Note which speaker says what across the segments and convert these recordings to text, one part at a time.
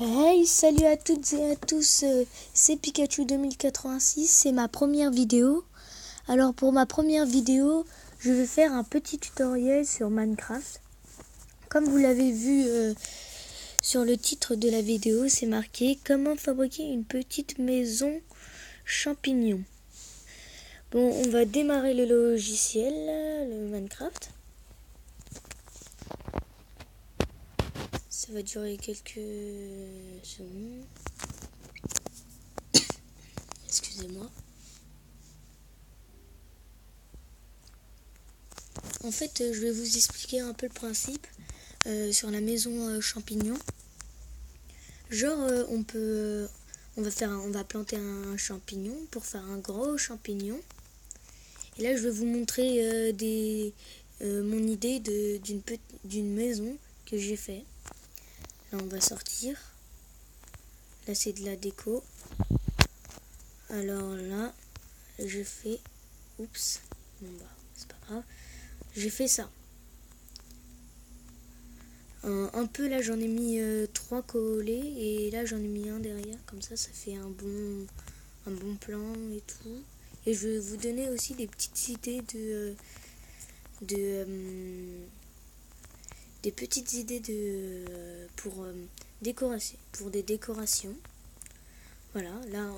Speaker 1: Hey, salut à toutes et à tous, c'est Pikachu 2086, c'est ma première vidéo. Alors pour ma première vidéo, je vais faire un petit tutoriel sur Minecraft. Comme vous l'avez vu sur le titre de la vidéo, c'est marqué « Comment fabriquer une petite maison champignon ». Bon, on va démarrer le logiciel, le Minecraft. Ça va durer quelques secondes. Excusez-moi. En fait, je vais vous expliquer un peu le principe sur la maison champignon. Genre, on va planter un champignon pour faire un gros champignon. Et là, je vais vous montrer mon idée d'une maison que j'ai fait. Là, on va sortir. Là, c'est de la déco. Alors là, je fais... Oups. Bon bah, c'est pas grave. J'ai fait ça. Un peu là, j'en ai mis 3 collés. Et là, j'en ai mis un derrière. Comme ça fait un bon plan et tout. Et je vais vous donner aussi des petites idées des petites idées pour des décorations. Voilà, là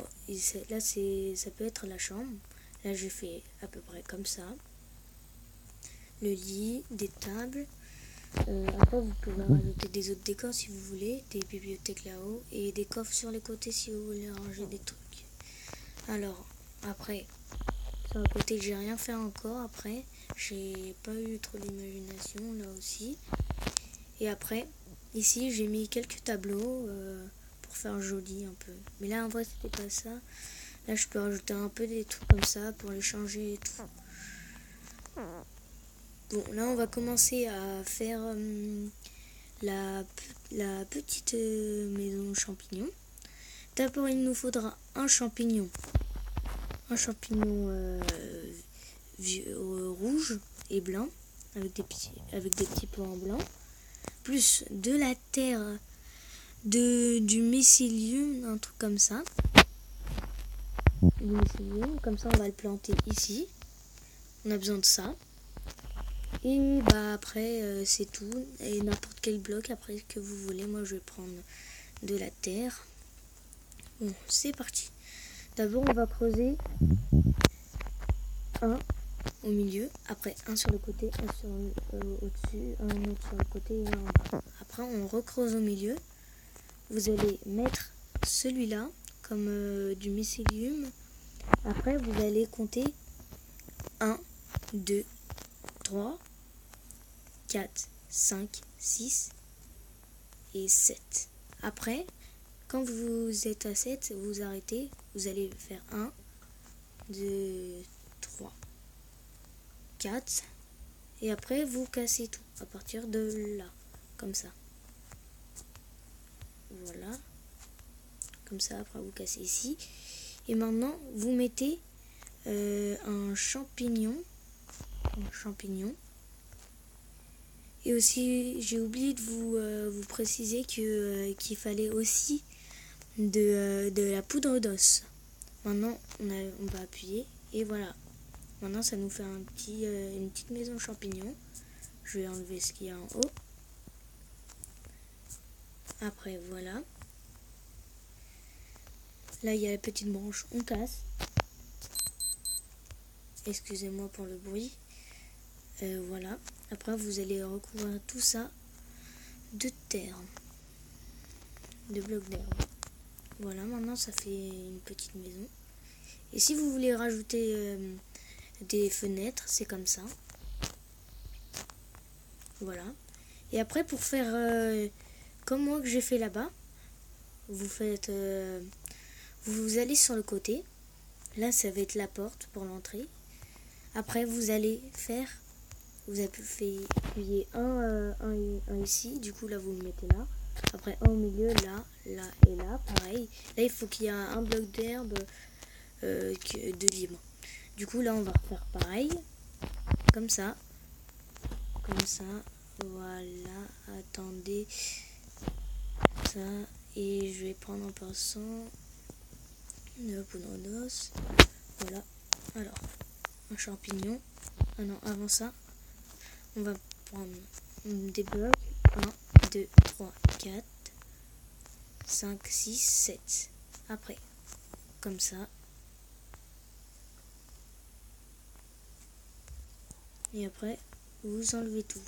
Speaker 1: ça peut être la chambre. Là j'ai fait à peu près comme ça. Le lit, des tables. Après vous pouvez rajouter des autres décors si vous voulez, des bibliothèques là-haut et des coffres sur les côtés si vous voulez ranger des trucs. Alors après, sur le côté j'ai rien fait encore. Après j'ai pas eu trop d'imagination là aussi. Et après ici j'ai mis quelques tableaux pour faire joli un peu. Mais là en vrai c'était pas ça. Là je peux rajouter un peu des trucs comme ça pour les changer et tout. Bon, là on va commencer à faire la petite maison champignon. D'abord il nous faudra un champignon. Un champignon rouge et blanc avec des petits points blancs. Plus de la terre, du mycélium, un truc comme ça. Du mycélium, comme ça on va le planter ici. On a besoin de ça. Et bah après c'est tout. Et n'importe quel bloc après que vous voulez. Moi je vais prendre de la terre. Bon, c'est parti. D'abord on va creuser un au milieu, après un sur le côté, un sur au-dessus, un autre sur le côté et un en bas. Après on recreuse au milieu. Vous allez mettre celui-là comme du mycélium. Après vous allez compter 1, 2, 3, 4, 5, 6 et 7. Après, quand vous êtes à 7, vous arrêtez. Vous allez faire 1, 2, 3, 4. Et après, vous cassez tout à partir de là. Comme ça. Voilà. Comme ça, après vous cassez ici. Et maintenant, vous mettez un champignon. Et aussi, j'ai oublié de vous préciser qu'il fallait aussi de la poudre d'os. Maintenant, on va appuyer et voilà. Maintenant, ça nous fait une petite maison champignon. Je vais enlever ce qu'il y a en haut. Après, voilà. Là, il y a la petite branche, on casse. Excusez-moi pour le bruit. Voilà. Après, vous allez recouvrir tout ça de terre, de blocs d'herbe. Voilà, maintenant ça fait une petite maison. Et si vous voulez rajouter des fenêtres, c'est comme ça. Voilà. Et après, pour faire comme moi que j'ai fait là-bas, vous allez sur le côté. Là, ça va être la porte pour l'entrée. Après, vous allez appuyer un ici. Du coup, là, vous le mettez là. Après, un au milieu, là et là. Pareil. Là, il faut qu'il y ait un bloc d'herbe de libre. Du coup, là, on va refaire pareil. Comme ça. Comme ça. Voilà. Attendez. Ça. Et je vais prendre en passant le poudre d'os. Voilà. Alors, un champignon. Ah non, avant ça, on va prendre des blocs. 1, 2, 3, 4, 5, 6, 7. Après, comme ça. Et après, vous enlevez tout.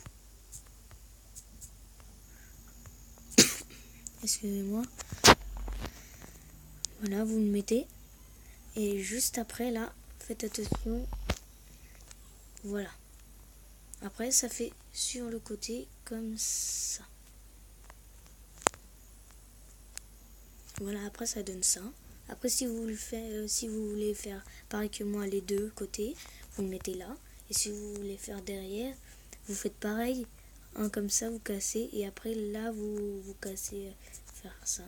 Speaker 1: Excusez-moi. Voilà, vous le mettez. Et juste après, là, faites attention. Voilà. Après, ça fait sur le côté comme ça. Voilà, après ça donne ça. Après, si vous voulez faire pareil que moi, les deux côtés, vous le mettez là. Et si vous voulez faire derrière, vous faites pareil. Un comme ça, vous cassez. Et après, là, vous cassez, faire ça.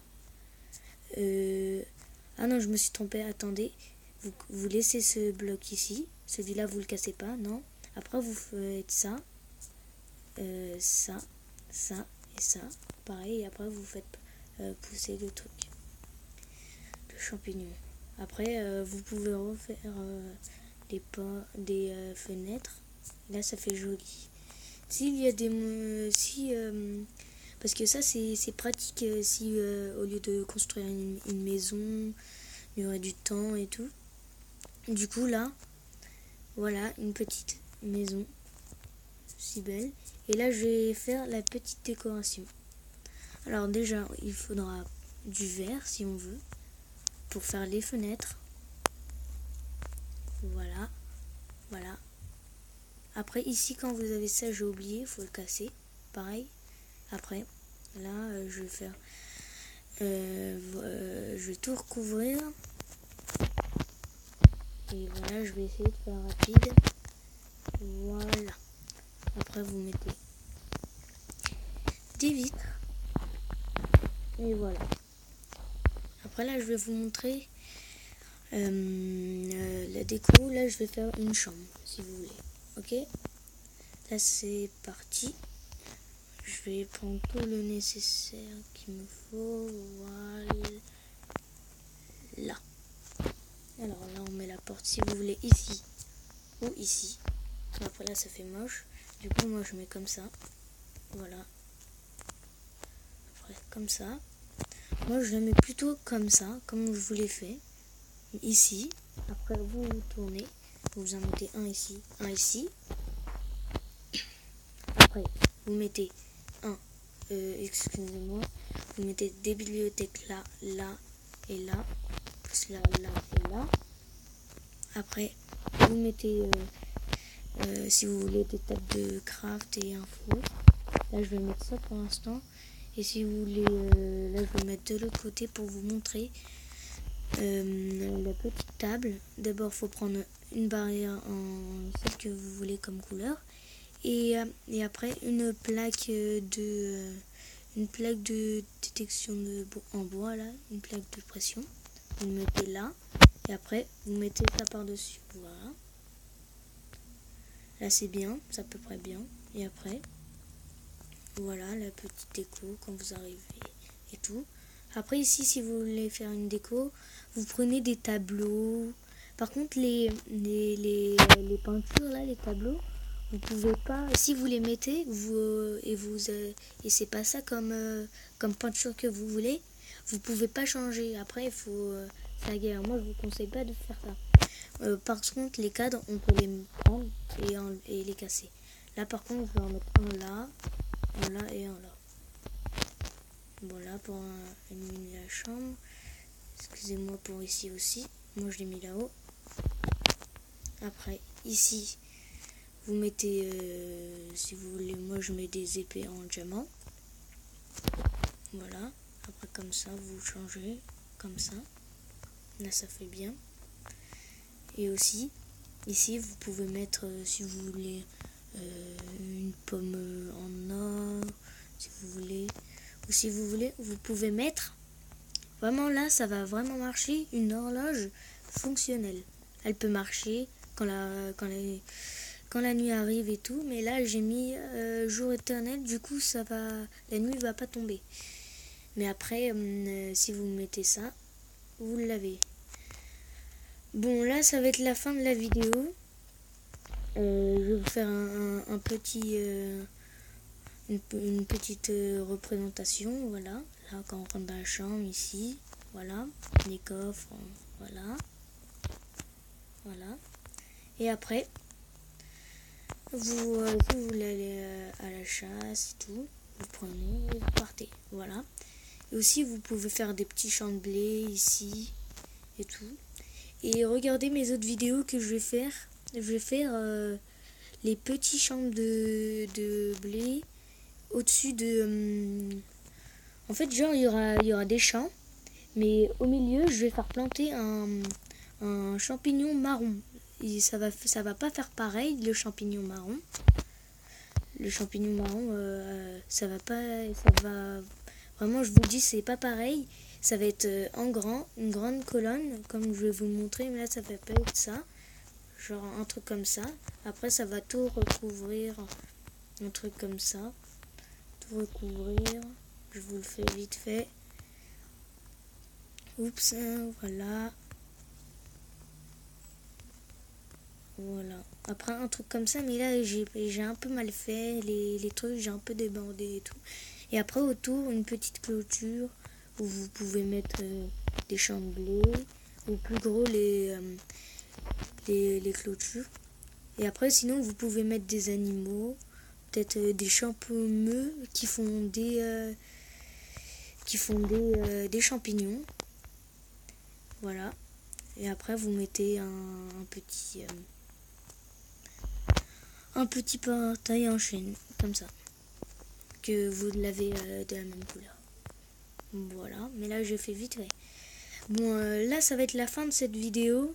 Speaker 1: Ah non, je me suis trompée. Attendez. Vous laissez ce bloc ici. Celui-là, vous le cassez pas, non. Après, vous faites ça. Ça et ça. Pareil. Et après, vous faites pousser le truc. Le champignon. Après, vous pouvez refaire des fenêtres. Là, ça fait joli. S'il y a des... parce que ça, c'est pratique si au lieu de construire une maison, il y aurait du temps et tout. Du coup, là, voilà, une petite maison. Si belle. Et là, je vais faire la petite décoration. Alors déjà, il faudra du verre, si on veut, pour faire les fenêtres. Voilà. Voilà. Après, ici, quand vous avez ça, j'ai oublié, il faut le casser. Pareil. Après, là, je vais faire... je vais tout recouvrir. Et voilà, je vais essayer de faire rapide. Voilà. Après, vous mettez des vitres. Et voilà. Après, là, je vais vous montrer la déco. Là, je vais faire une chambre, si vous voulez. Ok? Là, c'est parti. Je vais prendre tout le nécessaire qu'il me faut. Voilà. Alors là, on met la porte, si vous voulez, ici ou ici. Après, là, ça fait moche. Du coup, moi, je mets comme ça. Voilà. Après, comme ça. Moi, je la mets plutôt comme ça, comme je vous l'ai fait. Ici. Après, vous tournez. Vous en mettez un ici, un ici. Après, vous mettez un... excusez-moi. Vous mettez des bibliothèques là, là et là. Plus là, là et là. Après, vous mettez... si vous voulez des tables de craft et un four. Là, je vais mettre ça pour l'instant. Et si vous voulez, là, je vais mettre de l'autre côté pour vous montrer la petite table. D'abord, il faut prendre une barrière en celle que vous voulez comme couleur. Et après, une plaque de détection en bois, là, une plaque de pression. Vous le mettez là. Et après, vous mettez ça par-dessus. Voilà. Là, c'est bien, c'est à peu près bien. Et après, voilà la petite déco quand vous arrivez et tout. Après, ici, si vous voulez faire une déco, vous prenez des tableaux. Par contre, les peintures, là, les tableaux, vous pouvez pas... Si vous les mettez, et c'est pas ça comme peinture que vous voulez, vous pouvez pas changer. Après, il faut... c'est la guerre. Moi, je vous conseille pas de faire ça. Par contre, les cadres, on peut les prendre et les casser. Là, par contre, je vais en mettre un là et un là. Bon, là, pour la chambre. Excusez-moi pour ici aussi. Moi, je l'ai mis là-haut. Après, ici, vous mettez, si vous voulez, moi, je mets des épées en diamant. Voilà. Après, comme ça, vous changez. Comme ça. Là, ça fait bien. Et aussi, ici, vous pouvez mettre, si vous voulez, une pomme en or, si vous voulez. Ou si vous voulez, vous pouvez mettre, vraiment là, ça va vraiment marcher, une horloge fonctionnelle. Elle peut marcher quand la nuit arrive et tout. Mais là, j'ai mis jour éternel, du coup, la nuit va pas tomber. Mais après, si vous mettez ça, vous l'avez. Bon, là, ça va être la fin de la vidéo. Je vais vous faire un petit, une petite représentation. Voilà. Là, quand on rentre dans la chambre, ici. Voilà. Les coffres. Voilà. Voilà. Et après, si vous voulez aller à la chasse et tout, vous prenez et vous partez. Voilà. Et aussi, vous pouvez faire des petits champs de blé ici et tout. Et regardez mes autres vidéos que je vais faire. Je vais faire les petits champs de blé au-dessus de... en fait, genre, il y aura des champs. Mais au milieu, je vais faire planter un champignon marron. Et ça va pas faire pareil, le champignon marron. Le champignon marron, ça va pas... Ça va... Vraiment, je vous le dis, c'est pas pareil. Ça va être en grand, une grande colonne, comme je vais vous le montrer. Mais là, ça va pas être ça. Genre un truc comme ça. Après, ça va tout recouvrir. Un truc comme ça. Tout recouvrir. Je vous le fais vite fait. Oups, voilà. Voilà. Après, un truc comme ça, mais là, j'ai un peu mal fait. Les trucs, j'ai un peu débordé et tout. Et après, autour, une petite clôture où vous pouvez mettre des champs de blé. Ou plus gros, les clôtures. Et après, sinon, vous pouvez mettre des animaux. Peut-être des champenoux qui font des champignons. Voilà. Et après, vous mettez un petit portail en chaîne, comme ça. Que vous l'avez de la même couleur. Voilà. Mais là, je fais vite fait. Bon, là, ça va être la fin de cette vidéo.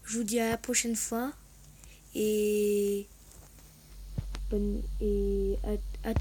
Speaker 1: Je vous dis à la prochaine fois. Et à